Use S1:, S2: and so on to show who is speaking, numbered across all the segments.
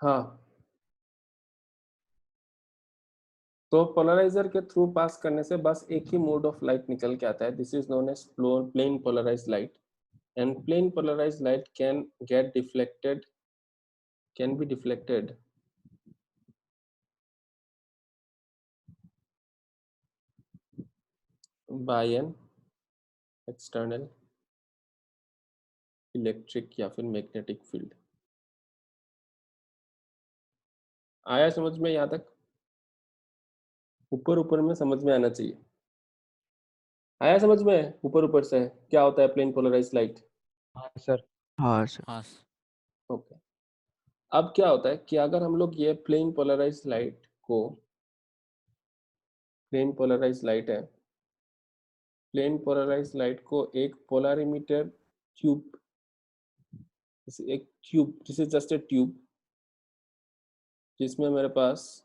S1: हाँ, तो पोलराइजर के थ्रू पास करने से बस एक ही मोड ऑफ लाइट निकल के आता है. This is known as plane polarized light. And plain polarized light can be deflected by an external electric या फिर मैग्नेटिक फील्ड. आया समझ में? यहाँ तक ऊपर ऊपर में समझ में आना चाहिए. आया समझ में? ऊपर ऊपर से क्या होता है प्लेन पोलराइज्ड लाइट?
S2: हाँ सर.
S3: हाँ सर.
S4: हाँ
S1: ओके. अब क्या होता है कि अगर हम लोग ये प्लेन पोलराइज्ड लाइट है, प्लेन पोलराइज्ड लाइट को एक पोलरिमीटर ट्यूब, एक tube, this is just a tube जिसमें मेरे पास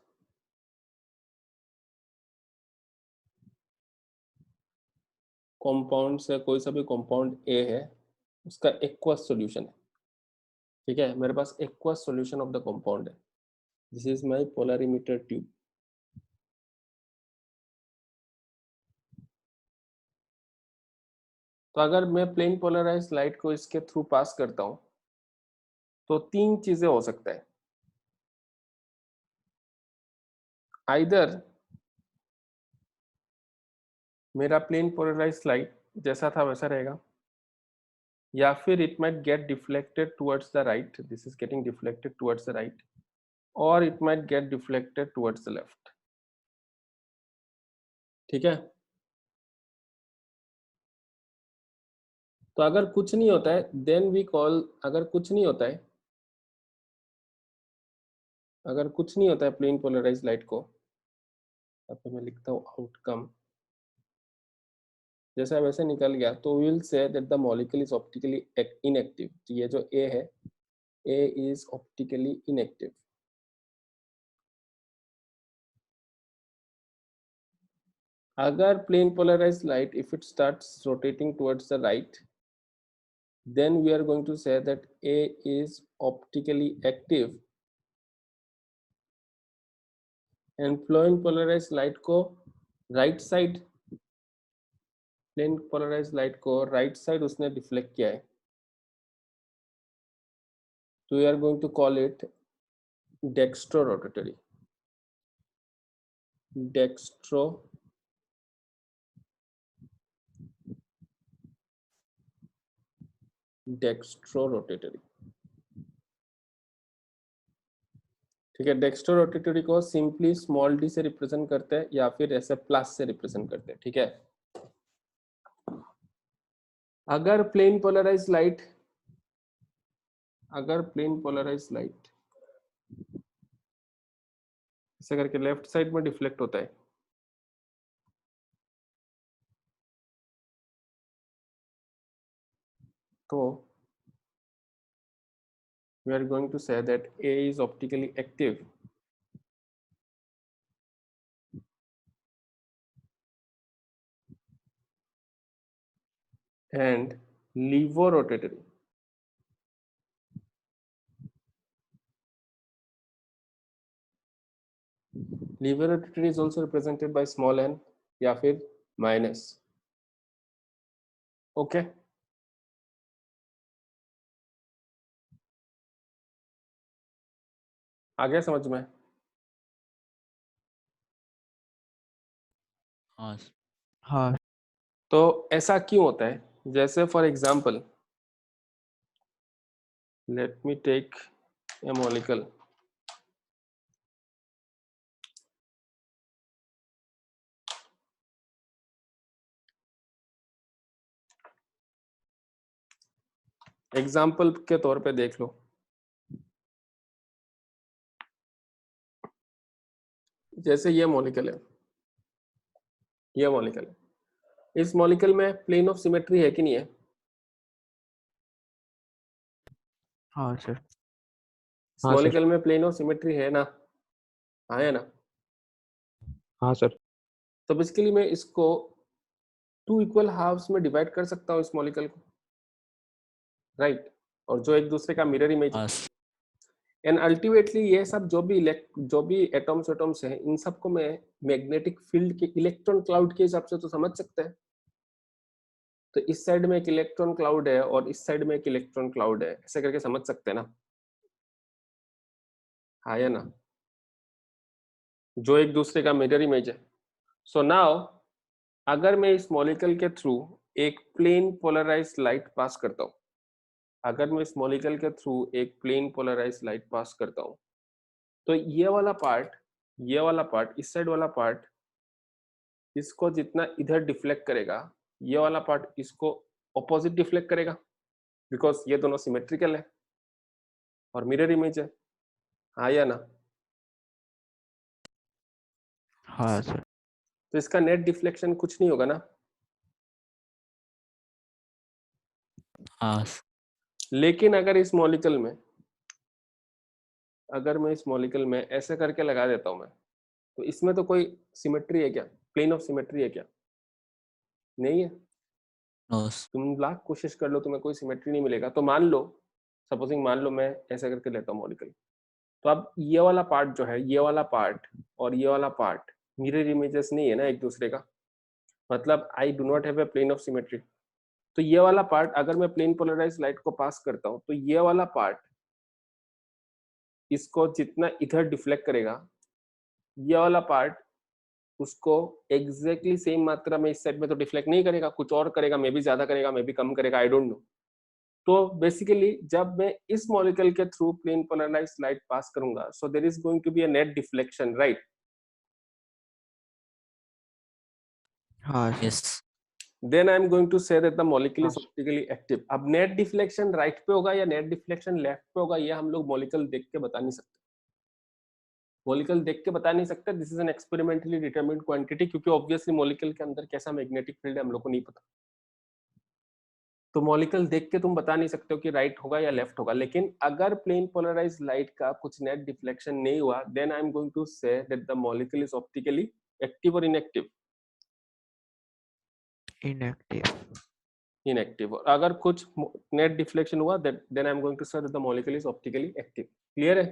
S1: कंपाउंड से कोई सा भी कंपाउंड ए है, उसका एक्वस सॉल्यूशन है. ठीक है, मेरे पास aqueous solution of the compound है. This is my polarimeter tube. तो अगर मैं प्लेन पोलराइज्ड लाइट को इसके थ्रू पास करता हूं तो तीन चीजें हो सकता है. आइदर मेरा प्लेन पोलराइज्ड लाइट जैसा था वैसा रहेगा, या फिर it might get deflected towards the right, this is getting deflected towards the right, और it might get deflected towards the left. ठीक है. तो अगर कुछ नहीं होता है देन वी कॉल, अगर कुछ नहीं होता है प्लेन पोलराइज्ड लाइट को, अब मैं लिखता हूँ आउटकम जैसा वैसे निकल गया, तो we will say that the molecule is optically inactive. ये जो ए है, ए इज ऑप्टिकली इनएक्टिव. अगर plane polarized light if it starts rotating towards the right, then we are going to say that A is optically active, and plane polarized light को right side, plane polarized light को right side उसने deflect किया है, तो we are going to call it dextro rotatory. Dextro rotatory. ठीक है. Dextro rotatory को simply small D से रिप्रेजेंट करते हैं या फिर ऐसे प्लस से रिप्रेजेंट करते हैं. ठीक है. अगर प्लेन पोलराइज्ड लाइट ऐसे करके लेफ्ट साइड में डिफ्लेक्ट होता है, तो we are going to say that A is optically active and levorotatory. Levorotatory is also represented by small n या फिर माइनस. ओके. आ गया समझ में?
S2: हाँ
S3: हाँ
S1: तो ऐसा क्यों होता है? जैसे for example, let me take a molecule, example के तौर पे देख लो, जैसे ये मॉलिक्यूल है, ये मॉलिक्यूल है, इस मॉलिक्यूल में प्लेन ऑफ सिमेट्री है कि नहीं है?
S3: हाँ सर।
S1: इस
S3: हाँ सर।
S1: मॉलिक्यूल में प्लेन ऑफ सिमेट्री है ना? हाँ है ना?
S3: हाँ सर।
S1: तो बेसिकली मैं इसको 2 इक्वल हाफ्स में डिवाइड कर सकता हूँ इस मॉलिक्यूल को, राइट? और जो एक दूसरे का मिरर इमेज है,
S2: हाँ
S1: एंड अल्टीमेटली ये सब जो भी एटम्स हैं, इन सबको मैं मैग्नेटिक फील्ड के इलेक्ट्रॉन क्लाउड के हिसाब से तो समझ सकते हैं। तो इस साइड में एक इलेक्ट्रॉन क्लाउड है और इस साइड में एक इलेक्ट्रॉन क्लाउड है, ऐसे करके समझ सकते हैं ना? हाँ या ना? जो एक दूसरे का मिरर इमेज है। सो नाउ अगर मैं इस मॉलिक्यूल के थ्रू एक प्लेन पोलराइज्ड लाइट पास करता हूँ, अगर मैं इस मॉलिक्यूल के थ्रू एक प्लेन पोलराइज्ड लाइट पास करता हूँ, तो ये वाला पार्ट, इस साइड वाला पार्ट इसको जितना इधर डिफ्लेक्ट करेगा, ये वाला पार्ट इसको ऑपोजिट डिफ्लेक्ट करेगा, बिकॉज ये दोनों सिमेट्रिकल है और मिरर इमेज है। हाँ या ना?
S3: हाँ सर।
S1: तो इसका नेट डिफ्लेक्शन कुछ नहीं होगा ना?
S2: हाँ
S1: लेकिन अगर इस मॉलिक्यूल में, अगर मैं इस मॉलिक्यूल में ऐसे करके लगा देता हूं मैं, तो इसमें तो कोई सिमेट्री है क्या? प्लेन ऑफ सिमेट्री है क्या? नहीं है।
S2: नो
S1: तुम लाख कोशिश कर लो, तुम्हें कोई सिमेट्री नहीं मिलेगा। तो मान लो, सपोजिंग मान लो मैं ऐसे करके लेता हूँ मॉलिक्यूल, तो अब ये वाला पार्ट जो है, ये वाला पार्ट और ये वाला पार्ट मिरर इमेजेस नहीं है ना एक दूसरे का, मतलब I do not have a plane of symmetry. तो ये वाला पार्ट अगर मैं प्लेन पोलराइज लाइट को पास करता हूँ, तो ये वाला पार्ट इसको जितना इधर डिफ्लेक्ट करेगा, ये वाला पार्ट उसको एग्जैक्टली सेम मात्रा में इस साइड में तो डिफ्लेक्ट नहीं करेगा, कुछ और करेगा, मे बी ज्यादा करेगा, मे बी कम करेगा, आई डोंट नो। तो बेसिकली जब मैं इस मॉलिक्यूल के through plane polarized light pass करूंगा, so there is going to be a net deflection, right?
S3: हाँ sir.
S2: Yes
S1: then I am going to say that the molecule
S3: हाँ
S1: is optically active. अब net deflection right पे होगा या net deflection left पे होगा, ये हम लोग मॉलिक्यूल देख के बता नहीं सकते। मॉलिक्यूल देख के बता नहीं सकते, this is an experimentally determined quantity, क्योंकि ऑब्वियसली मॉलिक्यूल के अंदर कैसा मैग्नेटिक फील्ड है हम लोग को नहीं पता। तो मॉलिक्यूल देख के तुम बता नहीं सकते हो कि राइट होगा या लेफ्ट होगा। लेकिन अगर प्लेन पोलराइज लाइट का कुछ नेट डिफ्लेक्शन नहीं हुआ, then I am going to say that the molecule is optically active और इनएक्टिव।
S3: इनएक्टिव।
S1: इनएक्टिव। और अगर कुछ नेट डिफ्लेक्शन हुआ, then I am going to say that the molecule is optically active. Clear है?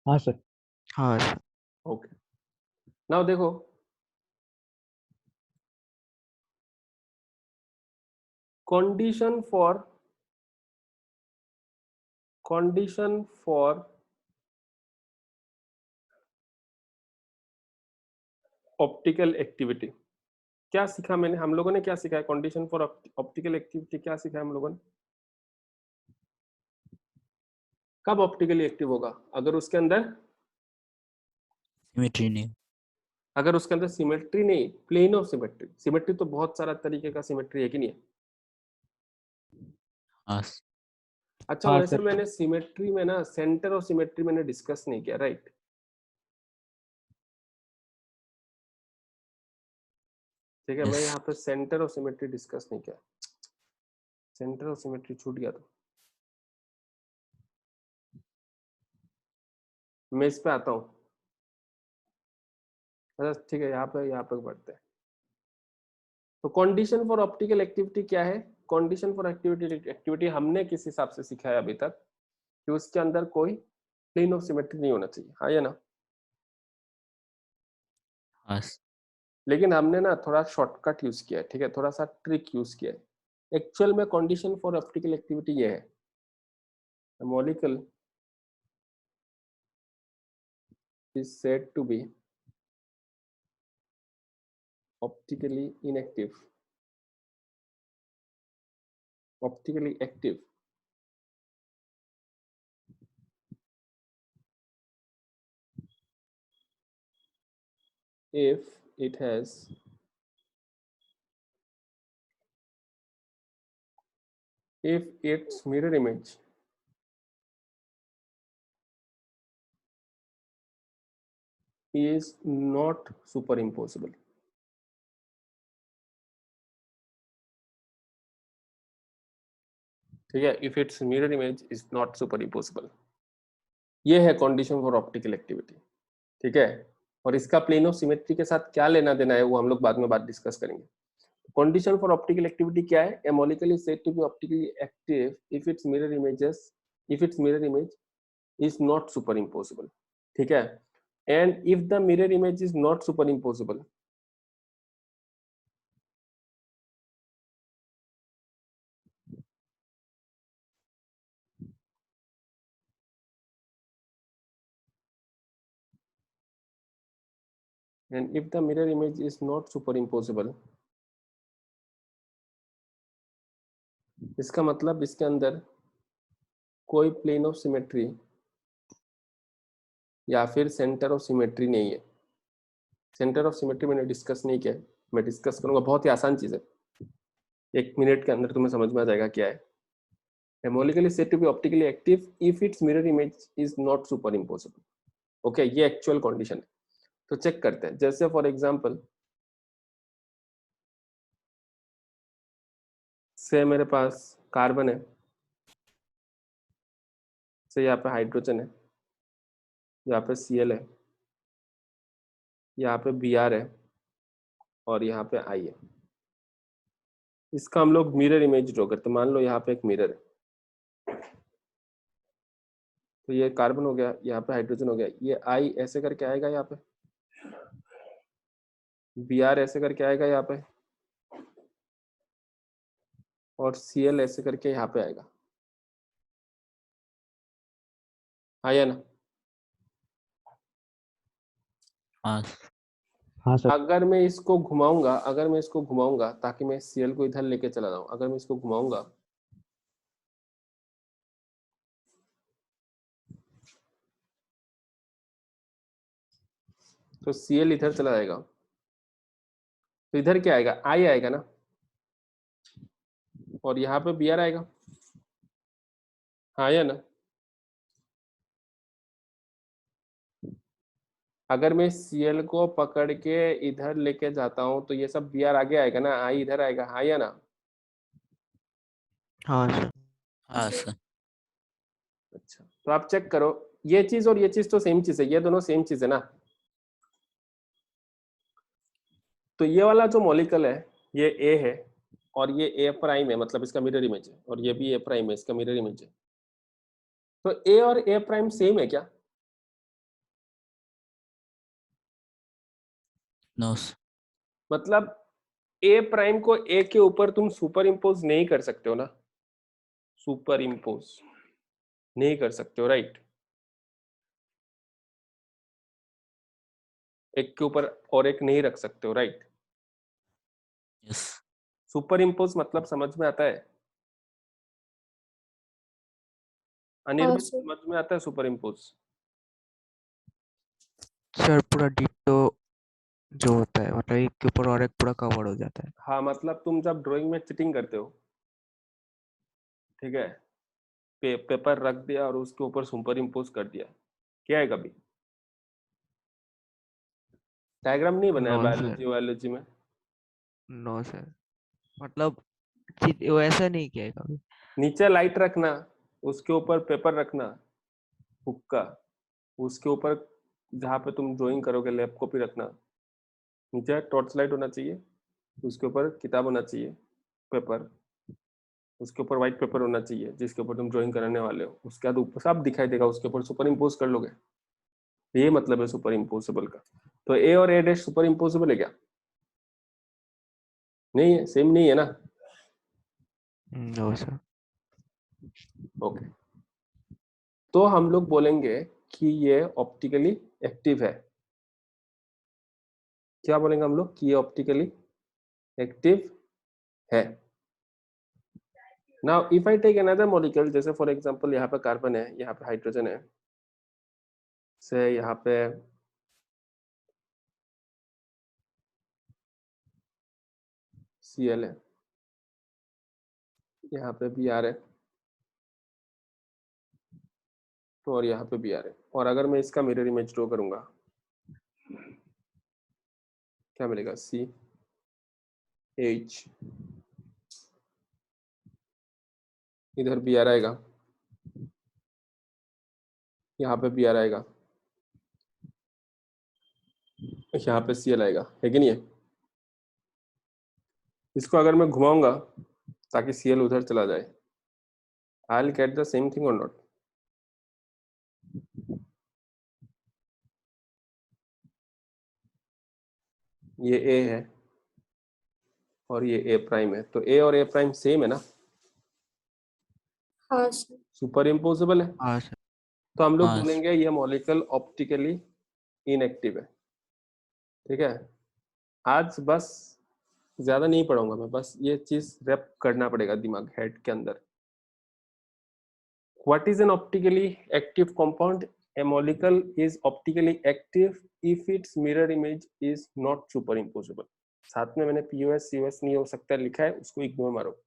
S3: हाँ sir. हाँ sir.
S1: Okay, now देखो, condition for optical activity. क्या सीखा मैंने, हम लोगों ने क्या सीखा है? कंडीशन फॉर ऑप्टिकल एक्टिविटी क्या सीखा है हम लोगों ने? कब ऑप्टिकली एक्टिव होगा? अगर उसके अंदर,
S2: सिमेट्री नहीं
S1: अगर उसके अंदर सिमेट्री नहीं, प्लेन ऑफ सिमेट्री। सिमेट्री तो बहुत सारा तरीके का सिमेट्री है कि नहीं है?
S2: हाँ
S1: अच्छा,
S3: हाँ
S1: वैसे
S3: सर।
S1: मैंने सिमेट्री में ना सेंटर ऑफ सिमेट्री मैंने डिस्कस नहीं किया, राइट? ठीक है, मैं
S2: यस
S1: यहाँ पे सेंटर ऑफ सिमेट्री डिस्कस नहीं किया, सेंटर ऑफ सिमेट्री छूट गया। तो मैं इस पे आता हूँ। अच्छा ठीक है, यहाँ पे बढ़ते हैं। तो कंडीशन फॉर ऑप्टिकल एक्टिविटी क्या है? कंडीशन फॉर एक्टिविटी हमने किस हिसाब से सीखा है अभी तक, कि उसके अंदर कोई प्लेन ऑफ सिमेट्री नहीं होना चाहिए। हाँ या ना?
S2: हाँ
S1: लेकिन हमने ना थोड़ा शॉर्टकट यूज किया है, ठीक है, थोड़ा सा ट्रिक यूज किया है। एक्चुअल में कंडीशन फॉर ऑप्टिकल एक्टिविटी ये है, molecule is said to be optically inactive, optically active if it has if its mirror image is not superimposable. ठीक है, if its mirror image is not superimposable, ये है condition for optical activity. ठीक है, और इसका प्लेन ऑफ सिमेट्री के साथ क्या लेना देना है वो हम लोग बाद में डिस्कस करेंगे. कंडीशन फॉर ऑप्टिकल एक्टिविटी क्या है? A molecule is said to be optically active if its mirror image is not superimposable. ठीक है, and if the mirror image is not superimposable, इसका मतलब इसके अंदर कोई प्लेन ऑफ सिमेट्री या फिर सेंटर ऑफ सिमेट्री नहीं है. सेंटर ऑफ सिमेट्री मैंने डिस्कस नहीं किया, मैं डिस्कस करूंगा. बहुत ही आसान चीज है, 1 मिनट के अंदर तुम्हें समझ में आ जाएगा क्या है. A molecule is said to be optically active if its mirror image is not superimposable. Okay, ये एक्चुअल कंडीशन है. तो चेक करते हैं. जैसे फॉर एग्जांपल से मेरे पास कार्बन है, से यहाँ पे हाइड्रोजन है, यहाँ पे Cl है, यहाँ पे Br है और यहाँ पे I है. इसका हम लोग मिरर इमेज ड्रॉ करते हैं. मान लो यहाँ पे एक मिरर है, तो ये कार्बन हो गया, यहाँ पे हाइड्रोजन हो गया, ये I ऐसे करके आएगा, यहाँ पे Br ऐसे करके आएगा यहाँ पे, और Cl ऐसे करके यहाँ पे आएगा. आया ना?
S2: हाँ
S3: हाँ सर.
S1: अगर मैं इसको घुमाऊंगा ताकि मैं Cl को इधर लेके चला जाऊं, अगर मैं इसको घुमाऊंगा तो Cl इधर चला जाएगा, तो इधर क्या आएगा? I आएगा ना, और यहाँ पे Br आएगा. हाँ या ना? अगर मैं Cl को पकड़ के इधर लेके जाता हूं तो ये सब Br आगे आएगा ना, I इधर आएगा. हाँ या ना?
S3: हाँ सर.
S2: हाँ सर.
S1: अच्छा, तो आप चेक करो, ये चीज और ये चीज तो सेम चीज है, ये दोनों सेम चीज है ना. तो ये वाला जो मॉलिक्यूल है ये A है और ये A प्राइम है, मतलब इसका मिरर इमेज है, और ये भी A प्राइम है, इसका मिरर इमेज है. तो A और A प्राइम सेम है क्या?
S2: No sir.
S1: मतलब A प्राइम को A के ऊपर तुम सुपर इम्पोज नहीं कर सकते हो ना, सुपर इम्पोज नहीं कर सकते हो, राइट? एक के ऊपर और एक नहीं रख सकते हो, राइट?
S2: यस.
S1: सुपर इम्पोज मतलब समझ में आता है? अनिर्बाण,
S4: सर.
S1: समझ में आता है सुपर इम्पोज?
S3: सर पूरा डिट्टो जो होता है, मतलब एक के ऊपर और एक पूरा कवर हो जाता है.
S1: हाँ, मतलब तुम जब ड्राइंग में चिटिंग करते हो, ठीक है, पेपर रख दिया और उसके ऊपर सुपर इम्पोज कर दिया, क्या है? कभी डायग्राम नहीं बनाया
S3: नो
S1: बायोलॉजी
S3: सर.
S1: बायोलॉजी में?
S3: नो सर, मतलब वैसा नहीं किया है कभी.
S1: नीचे लाइट रखना, उसके ऊपर पेपर रखना, हुक्का, उसके ऊपर जहाँ पे तुम ड्राइंग करोगे लैब कॉपी रखना, नीचे टॉर्च लाइट होना चाहिए, उसके ऊपर किताब होना चाहिए, पेपर, उसके ऊपर व्हाइट पेपर होना चाहिए जिसके ऊपर तुम ड्राइंग कराने वाले हो. उसके बाद ऊपर सब दिखाई देगा, उसके ऊपर सुपर इम्पोज कर लोगे. ये मतलब है सुपर इम्पोजेबल का. तो ए और ए डैश सुपर इम्पोजेबल है क्या? नहीं है, सेम नहीं है ना.
S3: No sir.
S1: ओके, तो हम लोग बोलेंगे कि ये ऑप्टिकली एक्टिव है। क्या बोलेंगे हम लोग कि ये ऑप्टिकली एक्टिव है। Now if I take another molecule, जैसे फॉर एग्जांपल यहाँ पे कार्बन है, यहाँ पे हाइड्रोजन है, से यहाँ पे Cl है, यहाँ पे Br है, और यहाँ पे Br है, और अगर मैं इसका मिरर इमेज ड्रॉ करूंगा क्या मिलेगा? CH, इधर Br आएगा, यहाँ पे Br आएगा, यहाँ पे Cl आएगा, है कि नहीं है? इसको अगर मैं घुमाऊंगा ताकि Cl उधर चला जाए, I will get the same thing और नॉट? ये A है और ये A प्राइम है, तो A और A प्राइम सेम है ना?
S4: हाँ सर।
S1: सुपर इम्पोजिबल है।
S3: हाँ सर।
S1: तो हम लोग
S2: हाँ,
S1: बोलेंगे ये मॉलिक्यूल ऑप्टिकली इनएक्टिव है। ठीक है, आज बस ज्यादा नहीं पढ़ाऊंगा मैं, बस ये चीज रैप करना पड़ेगा दिमाग हेड के अंदर। What is an optically active compound? A molecule is optically active if its mirror image is not super imposable. साथ में मैंने POS COS नहीं हो सकता लिखा है, उसको इग्नोर मारो।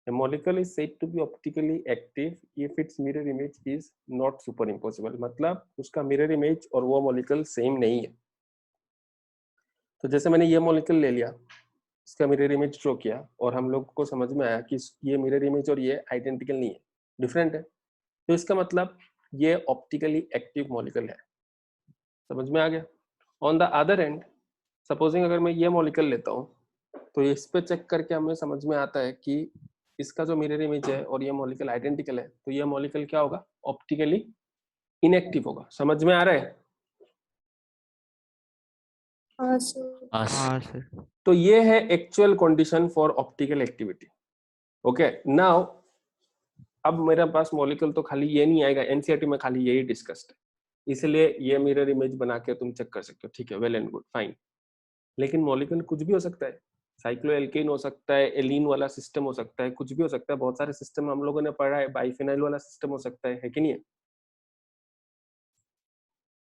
S1: A molecule is said to be optically active if its mirror image is not superimposable। मतलब उसका मिरर इमेज और वो मॉलिक्यूल सेम नहीं है। तो जैसे मैंने ये मॉलिक्यूल ले लिया, इसका मिरर इमेज ड्रॉ किया, और हम लोग को समझ में आया कि ये मिरर इमेज और ये आइडेंटिकल नहीं है, डिफरेंट है, तो इसका मतलब ये ऑप्टिकली एक्टिव मॉलिक्यूल है। समझ में आ गया? On the other and, supposing अगर मैं ये मॉलिक्यूल लेता हूँ, तो इस पे चेक करके हमें समझ में आता है कि इसका जो मिरर इमेज है और ये मॉलिक्यूल आइडेंटिकल है, तो ये मॉलिक्यूल क्या होगा? ऑप्टिकली इनएक्टिव होगा। समझ में आ रहा है?
S4: हाँ सर।
S2: हाँ सर।
S3: हाँ सर।
S1: तो ये है actual condition for optical activity. Okay, now अब मेरे पास मॉलिक्यूल तो खाली ये नहीं आएगा, एनसीईआरटी में खाली यही डिस्कस्ड है, इसलिए ये मिरर इमेज बना के तुम चेक कर सकते हो। ठीक है, वेल एंड गुड, फाइन। लेकिन मॉलिक्यूल कुछ भी हो सकता है, साइक्लोएल्केन हो सकता है, एलीन वाला सिस्टम हो सकता है, कुछ भी हो सकता है। बहुत सारे सिस्टम हम लोगों ने पढ़ा है, बाइफेनाइल वाला सिस्टम हो सकता है कि नहीं है?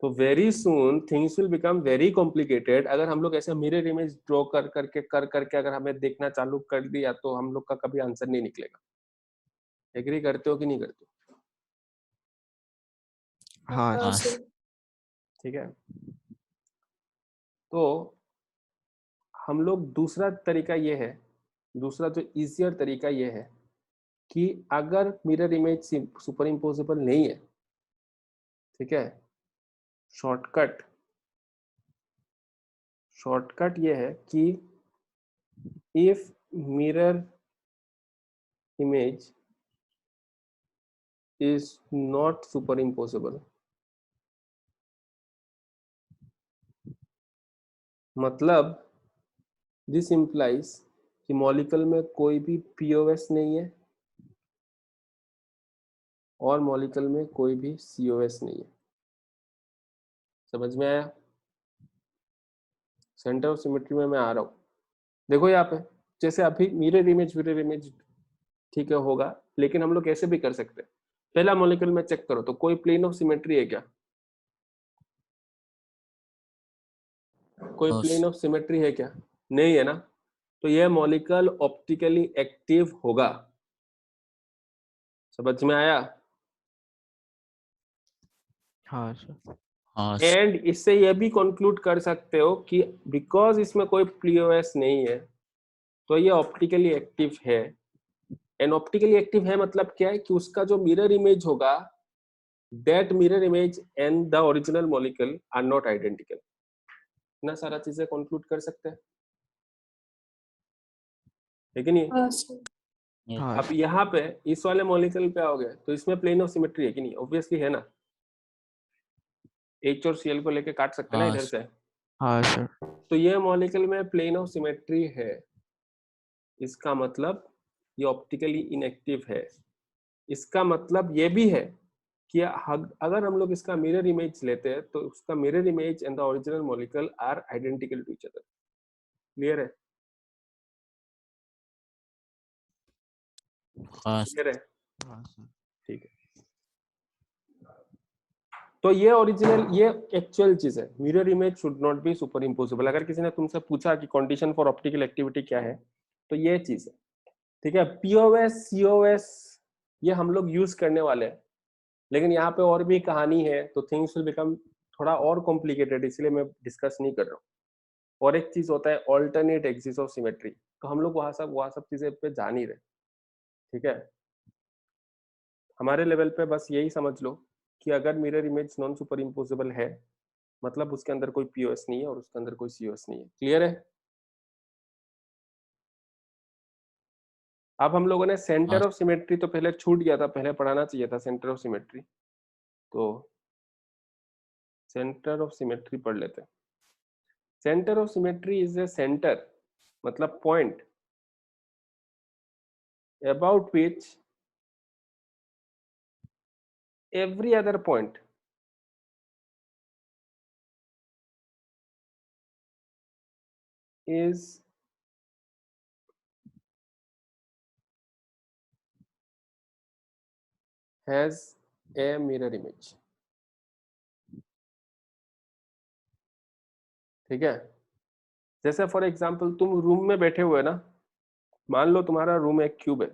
S1: तो very soon things will become very complicated अगर हम लोग ऐसे मिरर इमेज ड्रॉ कर करके अगर हमें देखना चालू कर दिया, तो हम लोग का कभी आंसर नहीं निकलेगा। एग्री करते हो कि नहीं करते हो?
S3: हाँ
S4: हाँ
S3: सर।
S4: सर।
S1: ठीक है, तो हम लोग दूसरा तरीका ये है, दूसरा जो इजियर तरीका ये है कि अगर मिरर इमेज सुपर इम्पोजेबल नहीं है, ठीक है, शॉर्टकट ये है कि if mirror image is not super imposable, मतलब दिस इंप्लाइज कि मॉलिक्यूल में कोई भी POS नहीं है और मॉलिक्यूल में कोई भी COS नहीं है। समझ में आया? सेंटर ऑफ सिमेट्री में मैं आ रहा हूँ। देखो यहाँ पे जैसे अभी मिरर इमेज ठीक है होगा, लेकिन हम लोग ऐसे भी कर सकते हैं। पहला मॉलिक्यूल में चेक करो तो कोई प्लेन ऑफ सिमेट्री है क्या? कोई
S2: no
S1: plane
S2: sir.
S1: Of symmetry है क्या? नहीं है ना? तो यह मॉलिक्यूल ऑप्टिकली एक्टिव होगा। समझ में आया?
S3: हाँ सर।
S2: हाँ सर।
S1: एंड इससे यह भी कंक्लूड कर सकते हो कि बिकॉज इसमें कोई POS नहीं है, तो ये ऑप्टिकली एक्टिव है। एंड ऑप्टिकली एक्टिव है मतलब क्या है कि उसका जो मिरर इमेज होगा, that mirror image and the original molecule are not identical. इतना सारा चीजें कंक्लूड कर सकते हैं, है कि नहीं?
S4: हाँ सर।
S3: हाँ
S1: अब
S3: सर।
S1: यहाँ पे इस वाले मॉलिक्यूल पे आओगे तो इसमें प्लेन ऑफ सिमेट्री है कि नहीं? ऑब्वियसली है ना, H और Cl को लेके काट सकते हैं ना
S2: हाँ
S1: इधर
S2: सर।
S1: से।
S3: हाँ सर।
S1: तो ये मॉलिक्यूल में प्लेन ऑफ सिमेट्री है, इसका मतलब ये ऑप्टिकली इनएक्टिव है। इसका मतलब ये भी है कि अगर हम लोग इसका मिरर इमेज लेते हैं तो उसका mirror image and the original molecule are identical to each other. Clear है?
S2: हाँ
S1: क्लियर है?
S3: हाँ सर।
S1: ठीक है, तो ये ओरिजिनल, ये एक्चुअल चीज है। Mirror image should not be super impossible. अगर किसी ने तुमसे पूछा कि कंडीशन फॉर ऑप्टिकल एक्टिविटी क्या है, तो ये चीज है। ठीक है, पीओएस सीओएस ये हम लोग यूज करने वाले हैं, लेकिन यहाँ पे और भी कहानी है, तो थिंग्स विल बिकम थोड़ा और कॉम्प्लिकेटेड, इसलिए मैं डिस्कस नहीं कर रहा हूँ। और एक चीज होता है ऑल्टरनेट एक्सिस ऑफ सिमेट्री, तो हम लोग वहां सब चीजें पे जा नहीं रहे। ठीक है, हमारे लेवल पे बस यही समझ लो कि अगर mirror image non super impossible है, मतलब उसके अंदर कोई पीओएस नहीं है और उसके अंदर कोई सीओएस नहीं है। क्लियर है? अब हम लोगों ने सेंटर ऑफ सिमेट्री तो पहले छूट गया था, पहले पढ़ाना चाहिए था सेंटर ऑफ सिमेट्री, तो सेंटर ऑफ सिमेट्री पढ़ लेते हैं। Centre of symmetry is a centre, मतलब point about which every other point is has a mirror image। ठीक है, जैसे फॉर एग्जांपल तुम रूम में बैठे हुए ना, मान लो तुम्हारा रूम एक क्यूब है।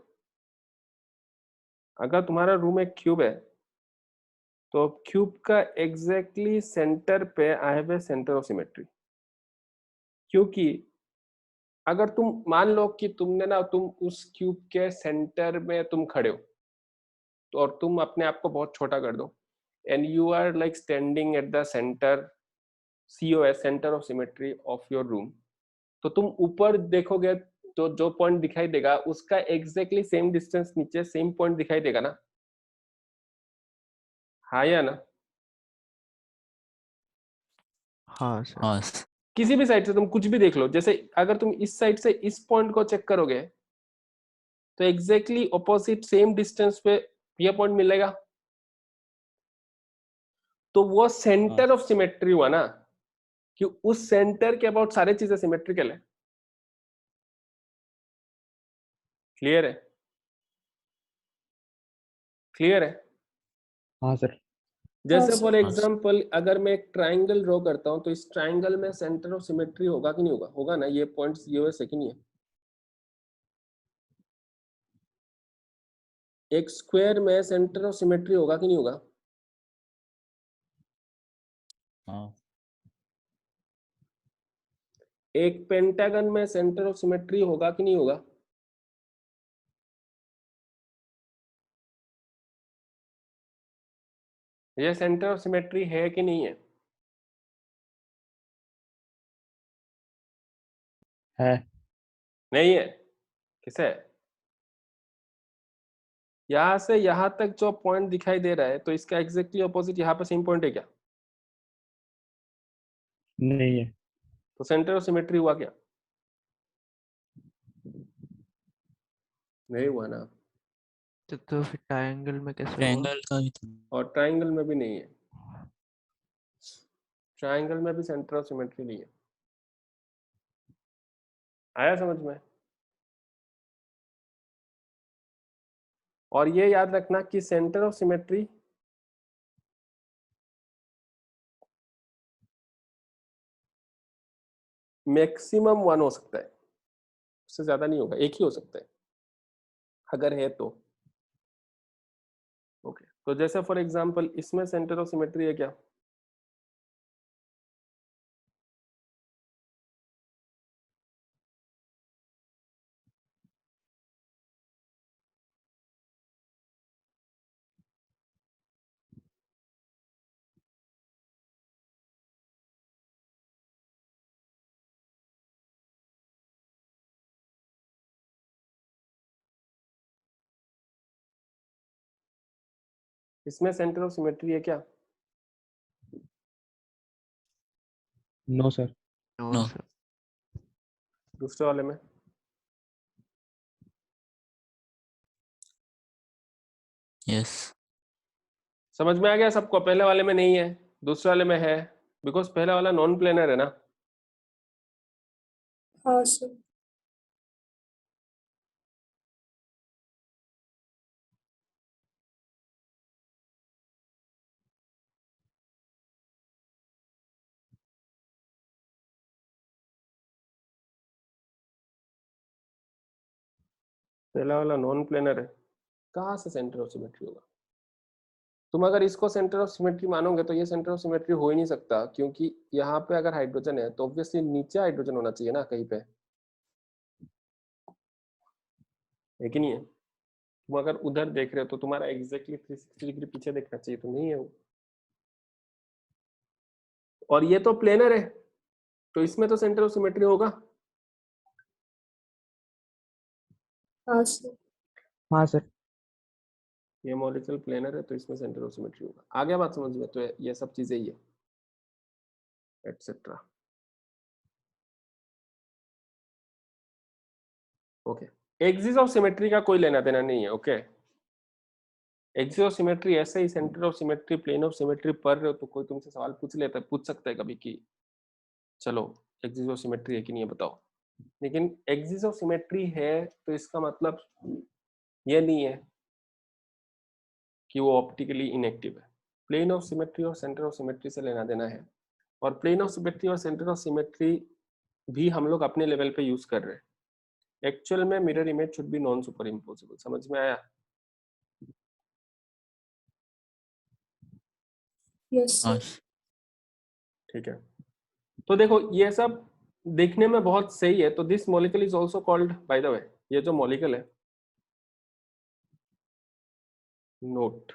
S1: अगर तुम्हारा रूम एक क्यूब है तो क्यूब का एग्जैक्टली सेंटर पे I have a centre of symmetry. क्योंकि अगर तुम मान लो कि तुम उस क्यूब के सेंटर में तुम खड़े हो, तो और तुम अपने आप को बहुत छोटा कर दो, and you are like standing at the centre, COS centre of symmetry of your room, तो तुम ऊपर देखोगे तो जो पॉइंट दिखाई देगा उसका एग्जैक्टली सेम डिस्टेंस नीचे सेम पॉइंट दिखाई देगा ना? हाँ या ना?
S3: हाँ सर।
S2: हाँ
S1: किसी भी साइड से तुम कुछ भी देख लो, जैसे अगर तुम इस साइड से इस पॉइंट को चेक करोगे तो एग्जैक्टली ऑपोजिट सेम डिस्टेंस पे ये पॉइंट मिलेगा, तो वो सेंटर ऑफ सिमेट्री हुआ ना, कि उस सेंटर के अबाउट सारी चीजें सिमेट्रिकल है। क्लियर है? क्लियर है?
S4: हाँ सर।
S1: जैसे फॉर
S2: हाँ
S1: एग्जांपल अगर मैं एक ट्राइंगल ड्रॉ करता हूं, तो इस ट्राइंगल में सेंटर ऑफ सिमेट्री होगा कि नहीं होगा? होगा ना, ये पॉइंट्स ये है कि नहीं है? एक स्क्वायर में सेंटर ऑफ सिमेट्री होगा कि नहीं होगा?
S2: हाँ
S1: एक पेंटागन में सेंटर ऑफ सिमेट्री होगा कि नहीं होगा? ये सेंटर ऑफ सिमेट्री है कि नहीं है?
S4: है।
S1: नहीं है? किसे? यहां से यहां तक जो पॉइंट दिखाई दे रहा है, तो इसका एग्जैक्टली ऑपोजिट यहाँ पे सेम पॉइंट है क्या?
S4: नहीं है।
S1: तो सेंटर ऑफ सिमेट्री हुआ क्या? नहीं हुआ ना।
S3: तो फिर ट्रायंगल में कैसे हुआ?
S2: ट्रायंगल का भी तो
S1: और ट्राइंगल में भी नहीं है। ट्राइंगल में भी सेंटर ऑफ सिमेट्री नहीं है। आया समझ में? और ये याद रखना कि सेंटर ऑफ सिमेट्री मैक्सिमम 1 हो सकता है, उससे ज्यादा नहीं होगा, एक ही हो सकता है अगर है तो। ओके, तो जैसे फॉर एग्जांपल इसमें सेंटर ऑफ सिमेट्री है क्या? इसमें सेंटर ऑफ सिमेट्री है क्या?
S4: No sir.
S3: No
S2: no
S3: sir.
S1: दूसरे वाले में?
S2: यस
S1: समझ में आ गया सबको? पहले वाले में नहीं है, दूसरे वाले में है, बिकॉज पहला वाला नॉन प्लेनर है ना।
S5: हाँ सर।
S1: पहला वाला नॉन प्लेनर है, कहाँ से सेंटर ऑफ सिमेट्री होगा? तुम अगर इसको सेंटर ऑफ सिमेट्री मानोगे तो ये सेंटर ऑफ सिमेट्री हो ही नहीं सकता, क्योंकि यहाँ पे अगर हाइड्रोजन है तो ऑब्वियसली नीचे हाइड्रोजन होना चाहिए ना कहीं पे, है कि नहीं है? तुम अगर उधर देख रहे हो तो तुम्हारा एग्जैक्टली 360 डिग्री पीछे देखना चाहिए, तो नहीं है वो। और ये तो प्लेनर है, तो इसमें तो सेंटर ऑफ सिमेट्री होगा।
S5: हाँ सर।
S4: हाँ सर।
S1: ये मॉलिक्यूल प्लेनर है तो इसमें सेंटर ऑफ सिमेट्री होगा। आ गया बात समझ में? तो ये सब चीजें ही है, etcetera. Okay, axis of symmetry का कोई लेना देना नहीं है। ओके, एक्सिस ऑफ सिमेट्री ऐसे ही, centre of symmetry, plane of symmetry पढ़ रहे हो तो कोई तुमसे सवाल पूछ सकता है कभी कि चलो एक्सिस ऑफ सिमेट्री है कि नहीं है बताओ। लेकिन एक्सिस ऑफ सिमेट्री है तो इसका मतलब ये नहीं है कि वो ऑप्टिकली इनएक्टिव है। प्लेन ऑफ सिमेट्री और सेंटर ऑफ सिमेट्री से लेना देना है, और प्लेन ऑफ सिमेट्री और सेंटर ऑफ सिमेट्री भी हम लोग अपने लेवल पे यूज कर रहे हैं। एक्चुअल में mirror image should be non super impossible. समझ में आया?
S5: यस
S2: हाँ
S5: सर।
S1: ठीक है, तो देखो ये सब देखने में बहुत सही है। तो this molecule is also called, by the way, ये जो मॉलिक्यूल है, note,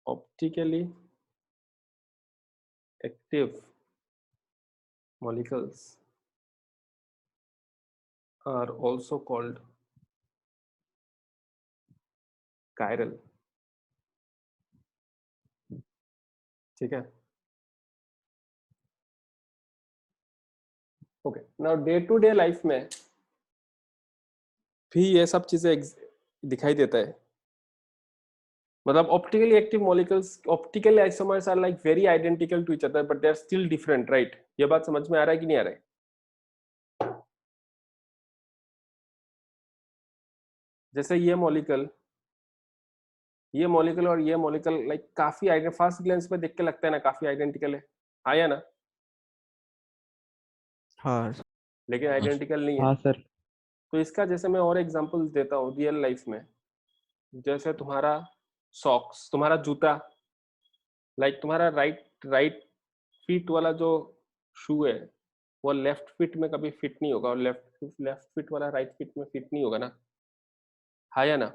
S1: optically active molecules are also called chiral। ठीक है, ओके। Now day to day life में भी ये सब चीजें दिखाई देता है। मतलब optically active molecules, optical isomers are like very identical to each other but they are still different, right? ये बात समझ में आ रहा है कि नहीं आ रहा है? जैसे ये मॉलिक्यूल और ये मॉलिक्यूल लाइक काफी फर्स्ट ग्लेंस पे देख के लगता है ना काफी आइडेंटिकल है, हाँ या ना?
S3: हाँ
S1: लेकिन आइडेंटिकल नहीं है।
S4: हाँ सर।
S1: तो इसका जैसे मैं और एग्जांपल्स देता हूँ रियल लाइफ में। जैसे तुम्हारा सॉक्स, तुम्हारा जूता, लाइक तुम्हारा राइट फीट वाला जो शू है वो लेफ्ट फीट में कभी फिट नहीं होगा, और लेफ्ट फीट वाला राइट फीट में फिट नहीं होगा ना, हाँ या ना?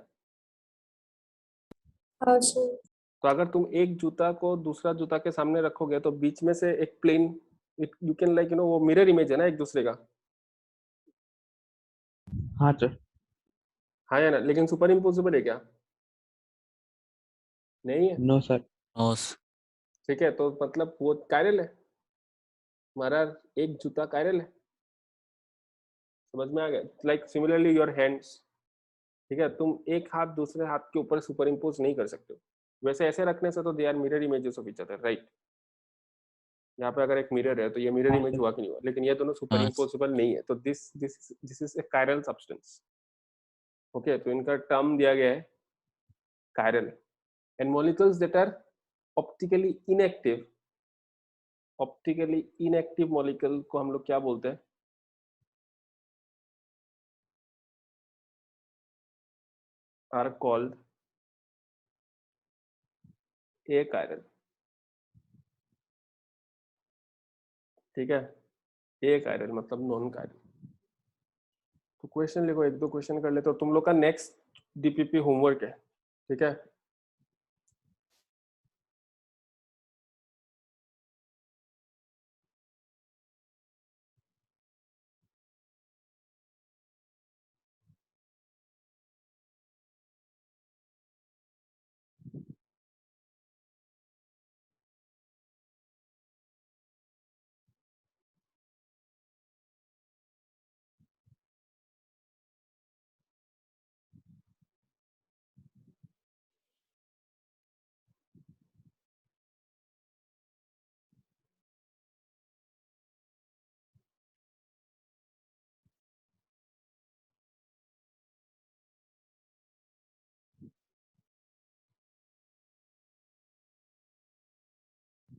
S5: हाँ सर।
S1: तो अगर तुम एक जूता को दूसरा जूता के सामने रखोगे तो बीच में से एक प्लेन, यू कैन लाइक वो मिरर इमेज है ना एक दूसरे का,
S4: हाँ सर।
S1: हाँ या ना? लेकिन सुपर इम्पोसिबल है क्या? नहीं है।
S4: No sir.
S2: नोस
S1: ठीक है, तो मतलब वो कायरल है, हमारा एक जूता कायरल है। समझ में आ गया? लाइक सिमिलरली योर हैंड्स, ठीक है, तुम एक हाथ दूसरे हाथ के ऊपर सुपर इम्पोज नहीं कर सकते हो। वैसे ऐसे रखने से तो they are mirror images of each other, right? यहाँ पे अगर एक मिरर है तो ये मिरर
S4: हाँ
S1: इमेज
S4: सर।
S1: हुआ कि नहीं हुआ? लेकिन ये दोनों सुपर
S2: हाँ
S1: इम्पोसिबल नहीं है। तो this is a chiral substance. Okay, तो इनका टर्म दिया गया है chiral. And molecules that are optically inactive, optically inactive molecule को हम लोग क्या बोलते हैं? Are called achiral. ठीक है, ए कायरल मतलब नॉन कायरल। तो क्वेश्चन लिखो, एक दो क्वेश्चन कर लेते हो। तुम लोग का नेक्स्ट डीपीपी होमवर्क है, ठीक है?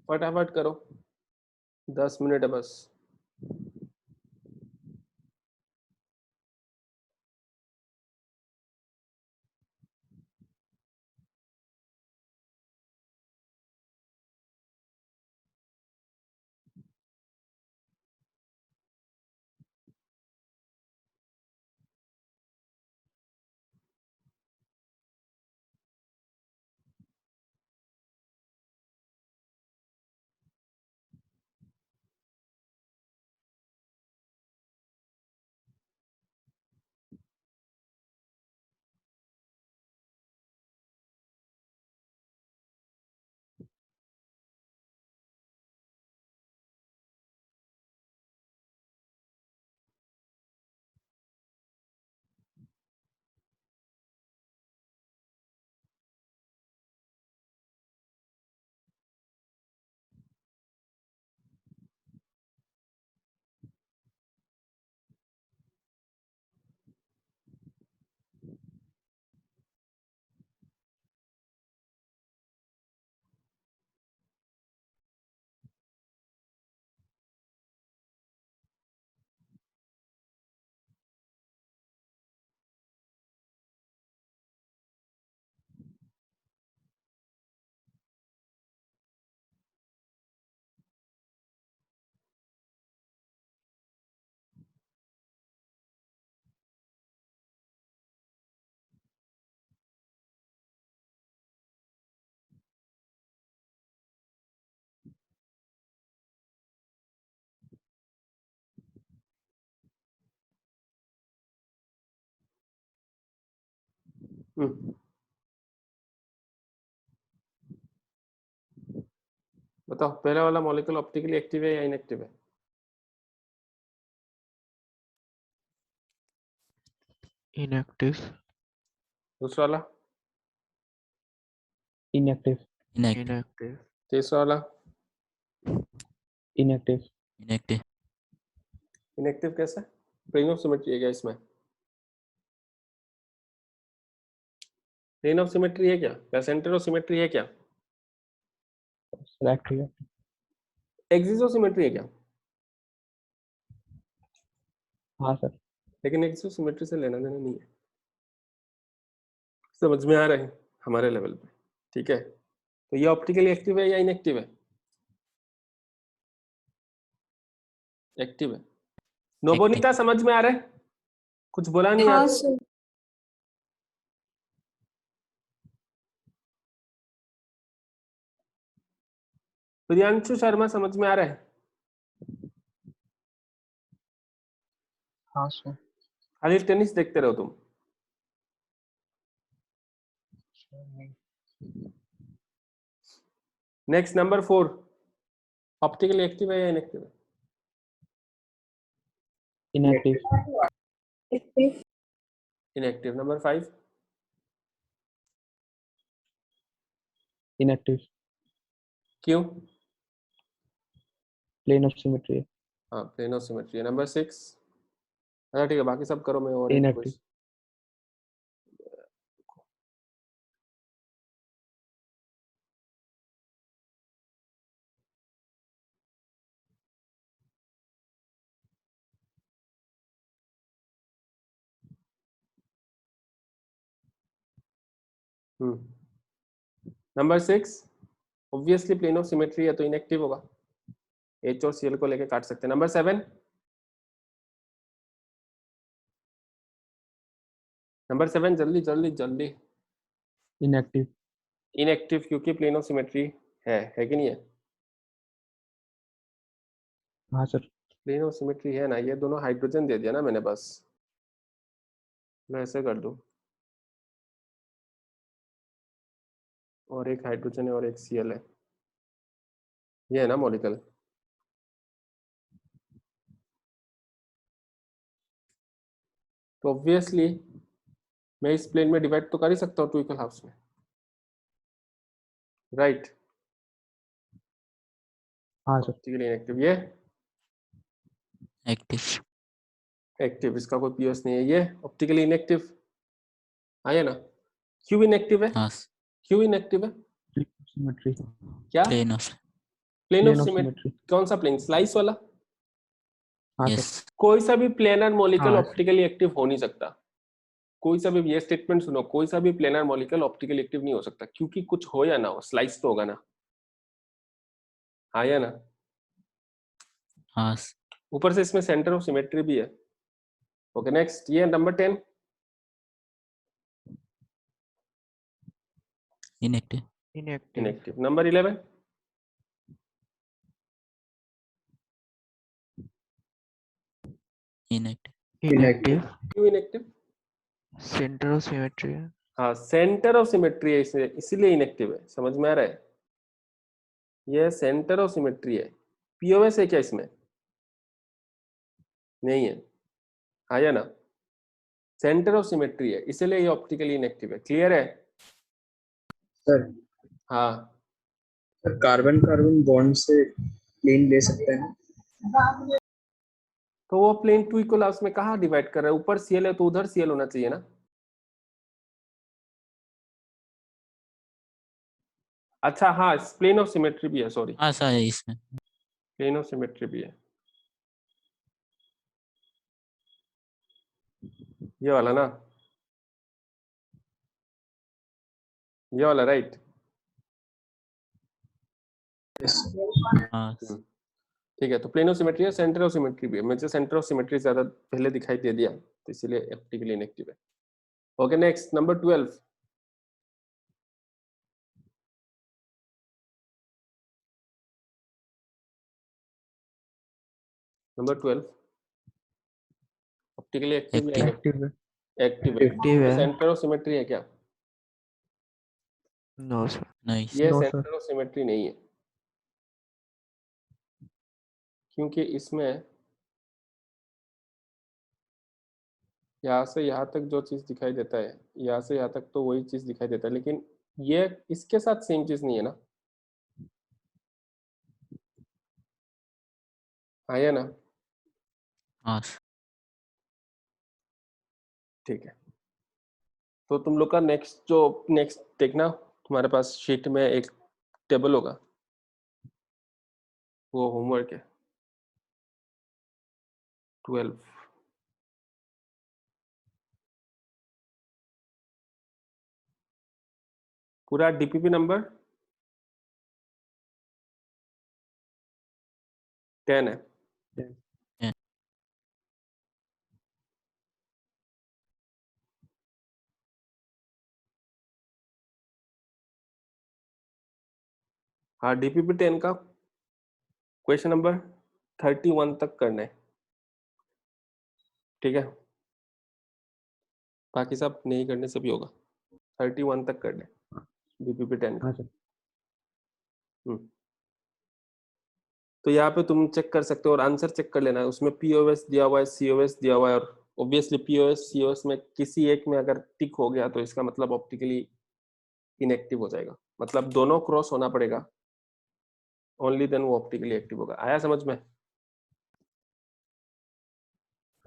S1: फटाफट करो, 10 मिनट है बस। बताओ पहला वाला मॉलिक्यूल ऑप्टिकली एक्टिव है या इनएक्टिव है?
S3: इनएक्टिव।
S1: दूसरा वाला?
S4: इनएक्टिव।
S2: इनएक्टिव।
S3: इनएक्टिव।
S1: तीसरा वाला?
S4: इनएक्टिव।
S2: इनएक्टिव।
S1: इनएक्टिव कैसे? प्लेन ऑफ सिमेट्री है क्या इसमें? प्लेन ऑफ सिमेट्री है क्या? या सेंटर ऑफ सिमेट्री है क्या?
S4: एक्टिव है।
S1: एक्सिस सिमेट्री है क्या?
S4: हाँ सर।
S1: लेकिन एक्सिस सिमेट्री से लेना देना नहीं है, समझ में आ रहा है हमारे लेवल पे? ठीक है, तो ये ऑप्टिकली एक्टिव है या इनएक्टिव है? एक्टिव है। नोबोनिता समझ में आ रहा है? कुछ बोला नहीं
S5: हाँ
S1: यार?
S5: सर।
S1: प्रियांशु शर्मा समझ में आ रहा है?
S4: हाँ सर।
S1: खाली टेनिस देखते रहो तुम। नेक्स्ट नंबर 4, ऑप्टिकली एक्टिव है या इनएक्टिव है?
S4: Inactive.
S5: Active.
S1: Inactive. Number 5?
S4: Inactive.
S1: क्यों?
S4: प्लेन ऑफ सिमेट्री है।
S1: हाँ, प्लेन ऑफ सिमेट्री है। नंबर 6? अच्छा ठीक है, बाकी सब करो, मैं और एक
S4: inactive.
S1: Question. Number 6 obviously plane of symmetry है तो इनएक्टिव होगा, H और Cl को लेके काट सकते हैं। नंबर 7? नंबर 7 जल्दी जल्दी जल्दी।
S4: इनएक्टिव।
S1: इनएक्टिव क्योंकि प्लेन ऑफ सिमेट्री है कि नहीं है?
S4: हाँ सर।
S1: प्लेन ऑफ सिमेट्री है ना, ये दोनों हाइड्रोजन दे दिया ना मैंने, बस मैं ऐसे कर दूं, और एक हाइड्रोजन है और एक Cl है, ये है ना मॉलिक्यूल। तो ऑब्वियसली मैं इस प्लेन में डिवाइड तो कर ही सकता हूँ 2 इक्वल हाफ्स में, राइट?
S4: हाँ सर।
S1: Optically inactive. ये
S2: एक्टिव।
S1: एक्टिव, इसका कोई पीओएस नहीं है। ये ऑप्टिकली इनएक्टिव आया ना? क्यों इनएक्टिव है?
S2: हाँ।
S1: क्यों इनएक्टिव है?
S4: सिमेट्री।
S1: क्या?
S2: Plane of
S1: plane
S4: plane
S1: of
S4: of
S1: symmetry,
S4: symmetry.
S1: कौन सा प्लेन, स्लाइस वाला?
S4: हाँ
S2: यस
S4: सर।
S1: कोई सा भी प्लेनर मॉलिक्यूल
S3: हाँ।
S1: ऑप्टिकली एक्टिव हो नहीं सकता। कोई सा भी, ये स्टेटमेंट सुनो, कोई सा भी प्लेनर मॉलिक्यूल ऑप्टिकली एक्टिव नहीं हो सकता, क्योंकि कुछ हो या ना हो स्लाइस तो होगा ना, हाँ या ना?
S2: हाँ
S1: ऊपर से इसमें सेंटर ऑफ सिमेट्री भी है। ओके नेक्स्ट, ये number 10
S2: inactive
S3: inactive.
S1: Inactive. Number 11
S2: inactive
S3: inactive.
S1: क्यों इनएक्टिव?
S3: सेंटर ऑफ सिमेट्री है।
S1: हाँ सेंटर ऑफ सिमेट्री है इसीलिए इनएक्टिव है, समझ में आ रहा है? ये सेंटर ऑफ सिमेट्री है। पीओएस है क्या इसमें? नहीं है, हाँ या ना? सेंटर ऑफ सिमेट्री है इसीलिए ये ऑप्टिकली इनएक्टिव है। क्लियर है?
S6: सर
S1: हाँ
S6: सर कार्बन कार्बन बॉन्ड से प्लेन ले सकते हैं।
S1: तो वो प्लेन टू इक्वल में कहाँ डिवाइड कर रहा है? ऊपर सीएल है तो उधर सीएल होना चाहिए ना। अच्छा हाँ, प्लेन ऑफ सिमेट्री भी है, सॉरी,
S2: हाँ सर इसमें
S1: प्लेन ऑफ सिमेट्री भी है, ये वाला ना, ये वाला राइट।
S2: हाँ
S1: ठीक है, तो प्लेन ऑफ सिमेट्री है, सेंटर ऑफ सिमेट्री भी है। मुझे सेंटर ऑफ सिमेट्री ज्यादा पहले दिखाई दे दिया तो इसीलिए ऑप्टिकली इनएक्टिव है। Okay next, number 12 number 12 optically active या
S2: एक्टिव
S1: एक्टिव है?
S3: एक्टिव है।
S1: सेंटर ऑफ सिमेट्री है क्या?
S3: No sir.
S2: नहीं
S1: ये
S4: No,
S1: centre
S4: sir.
S1: Of symmetry नहीं है, क्योंकि इसमें यहाँ से यहाँ तक जो चीज दिखाई देता है, यहाँ से यहाँ तक तो वही चीज दिखाई देता है, लेकिन ये इसके साथ सेम चीज नहीं है ना, हाँ या ना?
S2: हाँ
S1: ठीक है, तो तुम लोग का नेक्स्ट देखना, तुम्हारे पास शीट में एक टेबल होगा, वो होमवर्क है 12। पूरा डीपीपी नंबर 10 है। हाँ डीपीपी 10 का क्वेश्चन नंबर 31 तक करना है, ठीक है? बाकी सब नहीं करने से भी होगा, 31 तक करना है डीपीपी 10 का।
S4: हाँ सर।
S1: तो यहाँ पे तुम चेक कर सकते हो और आंसर चेक कर लेना है, उसमें पीओएस दिया हुआ है, सीओएस दिया हुआ है, और ऑब्वियसली पीओएस सीओएस में किसी एक में अगर टिक हो गया तो इसका मतलब ऑप्टिकली इनएक्टिव हो जाएगा, मतलब दोनों क्रॉस होना पड़ेगा, ओनली देन वो ऑप्टिकली एक्टिव होगा। आया समझ में?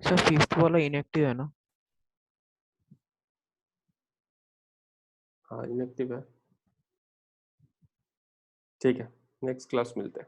S3: सर फिफ्थ वाला इनएक्टिव है ना?
S1: हाँ इनएक्टिव है। ठीक है, नेक्स्ट क्लास मिलते हैं।